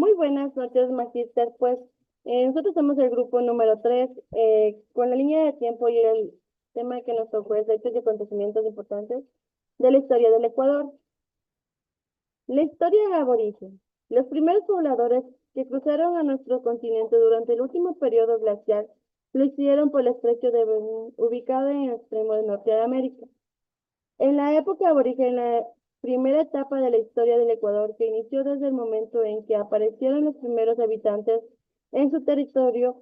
Muy buenas noches, Magister. Pues nosotros somos el grupo número 3, con la línea de tiempo y el tema que nos tocó es hechos y acontecimientos importantes de la historia del Ecuador. La historia aborigen. Los primeros pobladores que cruzaron a nuestro continente durante el último periodo glacial lo hicieron por el estrecho de Bering, ubicado en el extremo del norte de América. En la época aborigen, la primera etapa de la historia del Ecuador, que inició desde el momento en que aparecieron los primeros habitantes en su territorio,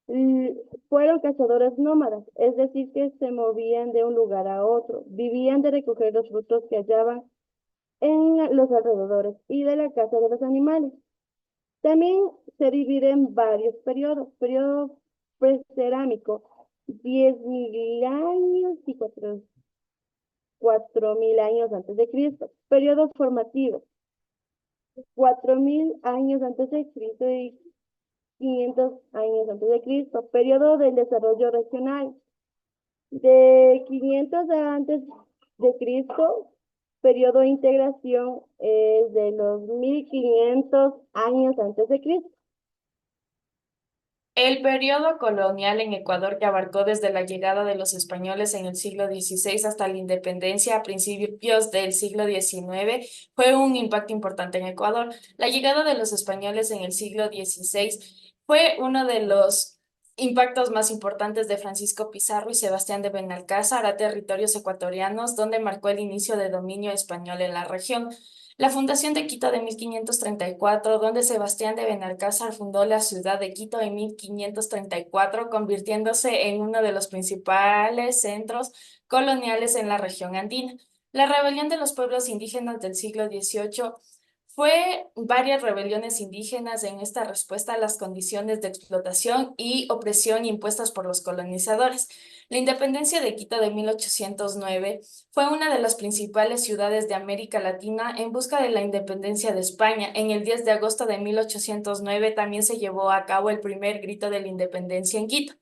l- fueron cazadores nómadas, es decir, que se movían de un lugar a otro, vivían de recoger los frutos que hallaban en los alrededores y de la caza de los animales. También se divide en varios periodos. Periodo precerámico, 10.000 años y 4.000 años antes de Cristo. Periodo formativo, 4.000 años antes de Cristo y 500 años antes de Cristo. Periodo del desarrollo regional, de 500 antes de Cristo. Periodo de integración es de los 1.500 años antes de Cristo. El periodo colonial en Ecuador, que abarcó desde la llegada de los españoles en el siglo XVI hasta la independencia a principios del siglo XIX, fue un impacto importante en Ecuador. La llegada de los españoles en el siglo XVI fue uno de los impactos más importantes de Francisco Pizarro y Sebastián de Benalcázar a territorios ecuatorianos, donde marcó el inicio de dominio español en la región. La fundación de Quito de 1534, donde Sebastián de Benalcázar fundó la ciudad de Quito en 1534, convirtiéndose en uno de los principales centros coloniales en la región andina. La rebelión de los pueblos indígenas del siglo XVIII fue varias rebeliones indígenas en esta respuesta a las condiciones de explotación y opresión impuestas por los colonizadores. La independencia de Quito de 1809 fue una de las principales ciudades de América Latina en busca de la independencia de España. En el 10 de agosto de 1809 también se llevó a cabo el primer grito de la independencia en Quito.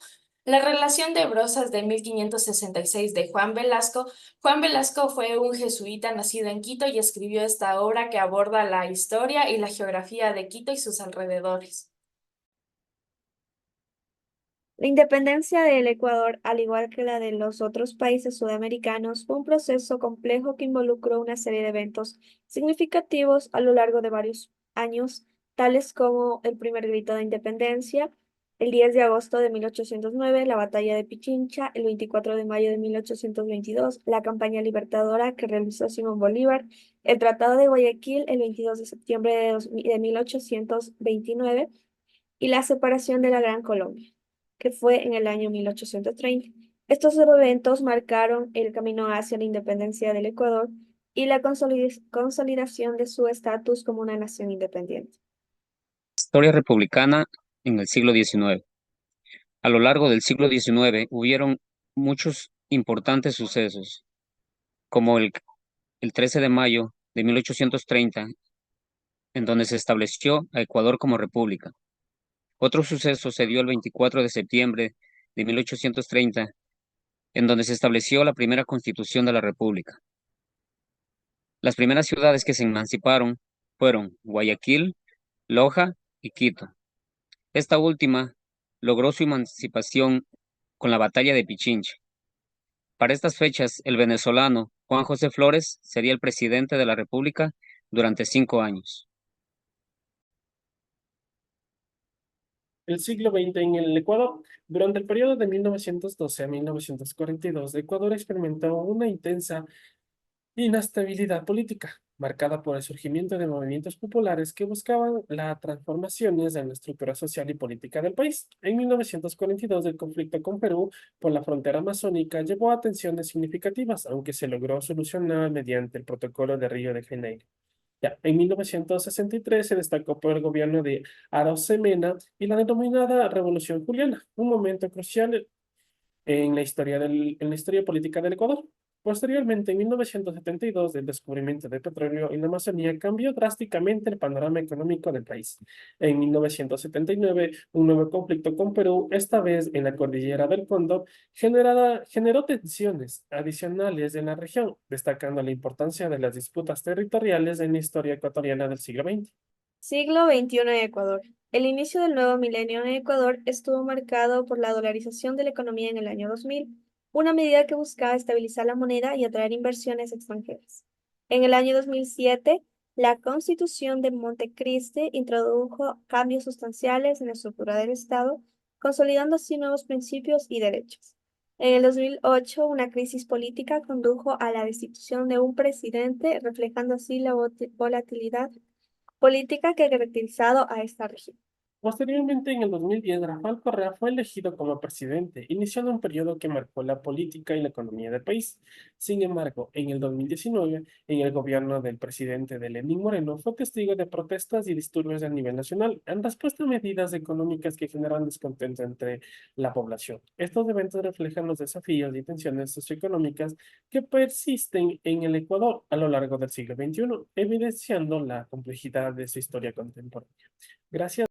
La relación de Brozas de 1566 de Juan Velasco. Juan Velasco fue un jesuita nacido en Quito y escribió esta obra que aborda la historia y la geografía de Quito y sus alrededores. La independencia del Ecuador, al igual que la de los otros países sudamericanos, fue un proceso complejo que involucró una serie de eventos significativos a lo largo de varios años, tales como el primer grito de independencia, el 10 de agosto de 1809, la batalla de Pichincha, el 24 de mayo de 1822, la campaña libertadora que realizó Simón Bolívar, el Tratado de Guayaquil el 22 de septiembre de 1829 y la separación de la Gran Colombia, que fue en el año 1830. Estos eventos marcaron el camino hacia la independencia del Ecuador y la consolidación de su estatus como una nación independiente. Historia republicana en el siglo XIX. A lo largo del siglo XIX hubieron muchos importantes sucesos, como el 13 de mayo de 1830, en donde se estableció a Ecuador como república. Otro suceso se dio el 24 de septiembre de 1830, en donde se estableció la primera constitución de la república. Las primeras ciudades que se emanciparon fueron Guayaquil, Loja y Quito. Esta última logró su emancipación con la batalla de Pichincha. Para estas fechas, el venezolano Juan José Flores sería el presidente de la República durante 5 años. El siglo XX en el Ecuador. Durante el periodo de 1912 a 1942, Ecuador experimentó una intensa inestabilidad política, marcada por el surgimiento de movimientos populares que buscaban las transformaciones en la estructura social y política del país. En 1942, el conflicto con Perú por la frontera amazónica llevó a tensiones significativas, aunque se logró solucionar mediante el Protocolo de Río de Janeiro. Ya, en 1963 se destacó por el gobierno de Arosemena y la denominada Revolución Juliana, un momento crucial en la historia política del Ecuador. Posteriormente, en 1972, el descubrimiento del petróleo en la Amazonía cambió drásticamente el panorama económico del país. En 1979, un nuevo conflicto con Perú, esta vez en la cordillera del Cóndor, generó tensiones adicionales en la región, destacando la importancia de las disputas territoriales en la historia ecuatoriana del siglo XX. Siglo XXI en Ecuador. El inicio del nuevo milenio en Ecuador estuvo marcado por la dolarización de la economía en el año 2000, una medida que buscaba estabilizar la moneda y atraer inversiones extranjeras. En el año 2007, la Constitución de Montecristi introdujo cambios sustanciales en la estructura del Estado, consolidando así nuevos principios y derechos. En el 2008, una crisis política condujo a la destitución de un presidente, reflejando así la volatilidad política que ha caracterizado a esta región. Posteriormente, en el 2010, Rafael Correa fue elegido como presidente, iniciando un periodo que marcó la política y la economía del país. Sin embargo, en el 2019, en el gobierno del presidente de Lenín Moreno, fue testigo de protestas y disturbios a nivel nacional en respuesta a medidas económicas que generan descontento entre la población. Estos eventos reflejan los desafíos y tensiones socioeconómicas que persisten en el Ecuador a lo largo del siglo XXI, evidenciando la complejidad de su historia contemporánea. Gracias.